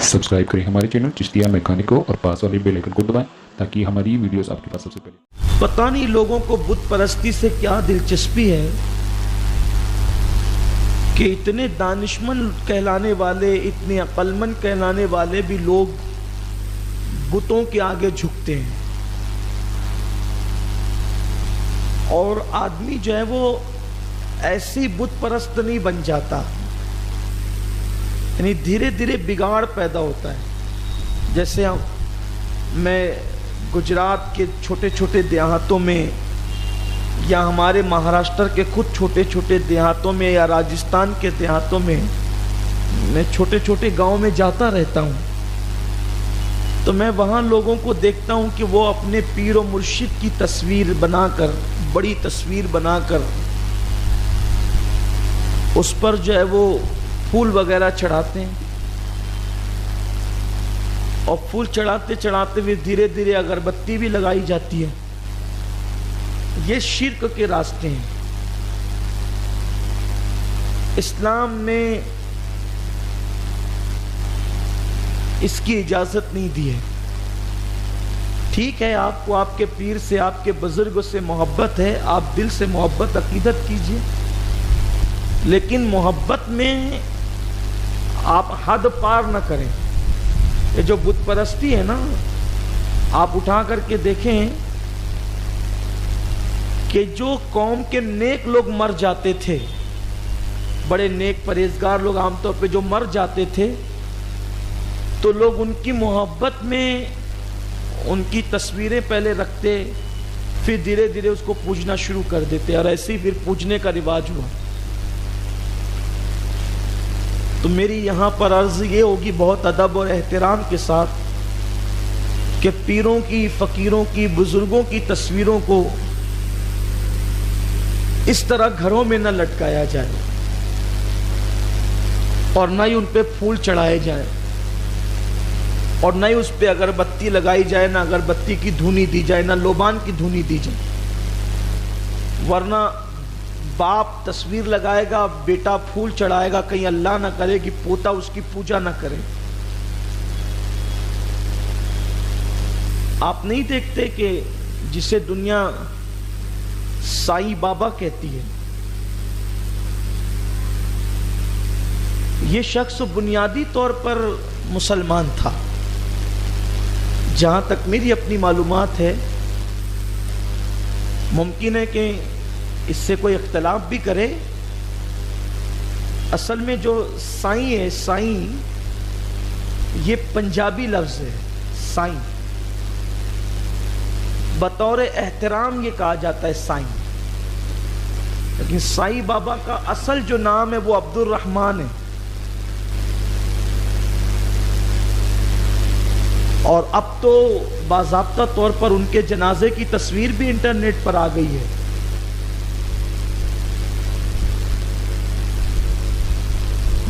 Subscribe करें हमारे channel Chishtiya mechanic को और पास वाले बेल आइकन को दबाएं ताकि हमारी वीडियोस आपके पास सबसे पहले। पता नहीं लोगों को बुत परस्ती से क्या दिलचस्पी है कि इतने दानिशमंद कहलाने वाले, इतने अक्लमंद कहलाने वाले भी लोग बुतों के आगे झुकते हैं। और आदमी जो है वो ऐसी बुत परस्त नहीं बन जाता, यानी धीरे धीरे बिगाड़ पैदा होता है। जैसे मैं गुजरात के छोटे छोटे देहातों में या हमारे महाराष्ट्र के खुद छोटे छोटे देहातों में या राजस्थान के देहातों में मैं छोटे छोटे गांव में जाता रहता हूं, तो मैं वहां लोगों को देखता हूं कि वो अपने पीर और मुर्शिद की तस्वीर बनाकर, बड़ी तस्वीर बनाकर उस पर जो है वो फूल वगैरह चढ़ाते हैं। और फूल चढ़ाते चढ़ाते हुए धीरे धीरे अगरबत्ती भी लगाई जाती है। ये शिर्क के रास्ते हैं। इस्लाम में इसकी इजाजत नहीं दी है। ठीक है, आपको आपके पीर से, आपके बुजुर्गों से मोहब्बत है, आप दिल से मोहब्बत अकीदत कीजिए, लेकिन मोहब्बत में आप हद पार न करें। ये जो बुत परस्ती है ना, आप उठा करके देखें कि जो कौम के नेक लोग मर जाते थे, बड़े नेक परहेजगार लोग आमतौर पे जो मर जाते थे, तो लोग उनकी मोहब्बत में उनकी तस्वीरें पहले रखते, फिर धीरे धीरे उसको पूजना शुरू कर देते, और ऐसे ही फिर पूजने का रिवाज हुआ। तो मेरी यहाँ पर अर्ज ये होगी बहुत अदब और एहतराम के साथ कि पीरों की, फकीरों की, बुजुर्गों की तस्वीरों को इस तरह घरों में न लटकाया जाए और न ही उन पे फूल चढ़ाए जाए और न ही उस पे अगरबत्ती लगाई जाए, ना अगरबत्ती की धुनी दी जाए, ना लोबान की धुनी दी जाए। वरना बाप तस्वीर लगाएगा, बेटा फूल चढ़ाएगा, कहीं अल्लाह ना करे कि पोता उसकी पूजा ना करे। आप नहीं देखते कि जिसे दुनिया साईं बाबा कहती है, ये शख्स बुनियादी तौर पर मुसलमान था। जहां तक मेरी अपनी मालूमात है, मुमकिन है कि इससे कोई इख्तलाफ भी करे, असल में जो साईं है, साईं ये पंजाबी लफ्ज है। साईं बतौर एहतराम ये कहा जाता है साईं, लेकिन साईं बाबा का असल जो नाम है वो अब्दुल रहमान है। और अब तो बाज़ाब्ता तौर पर उनके जनाजे की तस्वीर भी इंटरनेट पर आ गई है।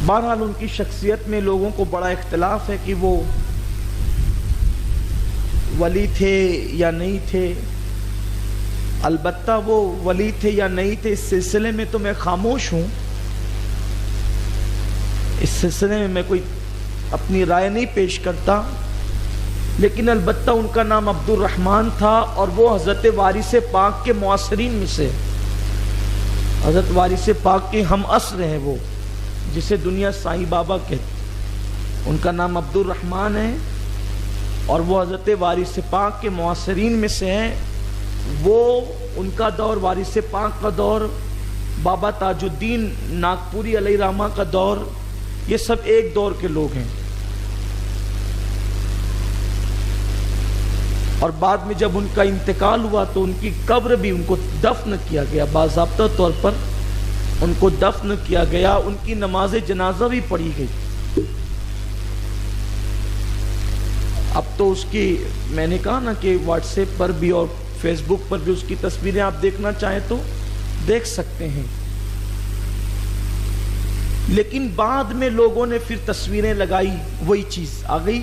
बहरहाल उनकी शख्सियत में लोगों को बड़ा इख्तिलाफ है कि वो वली थे या नहीं थे। अलबत्ता वो वली थे या नहीं थे, इस सिलसिले में तो मैं खामोश हूँ। इस सिलसिले में मैं कोई अपनी राय नहीं पेश करता, लेकिन अलबत्ता उनका नाम अब्दुल रहमान था और वो हज़रत वारिस पाक के मुआसरीन में से, हज़रत वारिस पाक के हम असर हैं, वो जिसे दुनिया साईं बाबा कहती। उनका नाम अब्दुल रहमान है और वो हज़रत वारिस पाक के मुआसरीन में से हैं। वो उनका दौर, वारिस पाक का दौर, बाबा ताजुद्दीन नागपुरी अलैहि रहमा का दौर, ये सब एक दौर के लोग हैं। और बाद में जब उनका इंतकाल हुआ तो उनकी कब्र भी, उनको दफन किया गया, बाज़ाब्ता तौर पर उनको दफन किया गया, उनकी नमाज जनाजा भी पढ़ी गई। अब तो उसकी, मैंने कहा ना कि व्हाट्सएप पर भी और फेसबुक पर भी उसकी तस्वीरें आप देखना चाहें तो देख सकते हैं। लेकिन बाद में लोगों ने फिर तस्वीरें लगाई, वही चीज आ गई,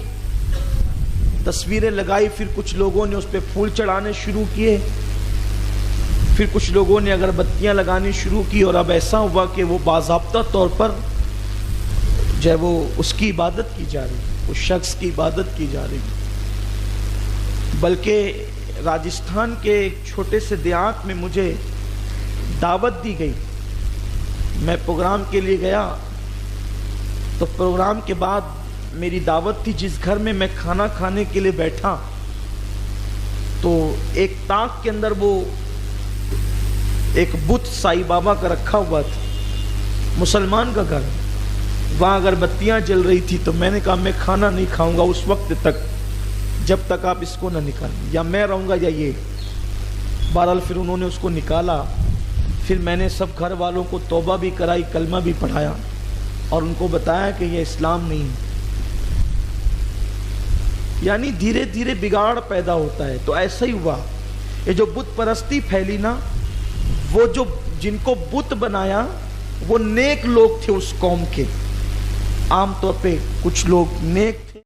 तस्वीरें लगाई, फिर कुछ लोगों ने उस पर फूल चढ़ाने शुरू किए, फिर कुछ लोगों ने अगरबत्तियां लगानी शुरू की, और अब ऐसा हुआ कि वो बाज़ाब्ता तौर पर جو ہے وہ اس کی عبادت کی جا رہی، اس شخص کی عبادت کی جا رہی. بلکہ راجستھان کے ایک چھوٹے سے دیہات میں مجھے دعوت دی گئی. میں پروگرام کے لیے گیا تو پروگرام کے بعد میری دعوت تھی. جس گھر میں کھانا کھانے کے لیے بیٹھا تو ایک طاق کے اندر وہ ایک بت سائی بابا کا رکھا ہوا تھا. مسلمان کا گھر، وہاں اگر بتیاں جل رہی تھی تو میں نے کہا میں کھانا نہیں کھاؤں گا اس وقت تک جب تک آپ اس کو نہ نکالیں، یا میں رہوں گا یا یہ. بہرحال پھر انہوں نے اس کو نکالا. پھر میں نے سب گھر والوں کو توبہ بھی کرائی، کلمہ بھی پڑھایا اور ان کو بتایا کہ یہ اسلام نہیں. یعنی دھیرے دھیرے بگاڑ پیدا ہوتا ہے. تو ایسا ہی ہوا. یہ جو بت پرستی پھیلی نا، وہ جو جن کو بت بنایا وہ نیک لوگ تھے اس قوم کے. عام طور پہ کچھ لوگ نیک تھے.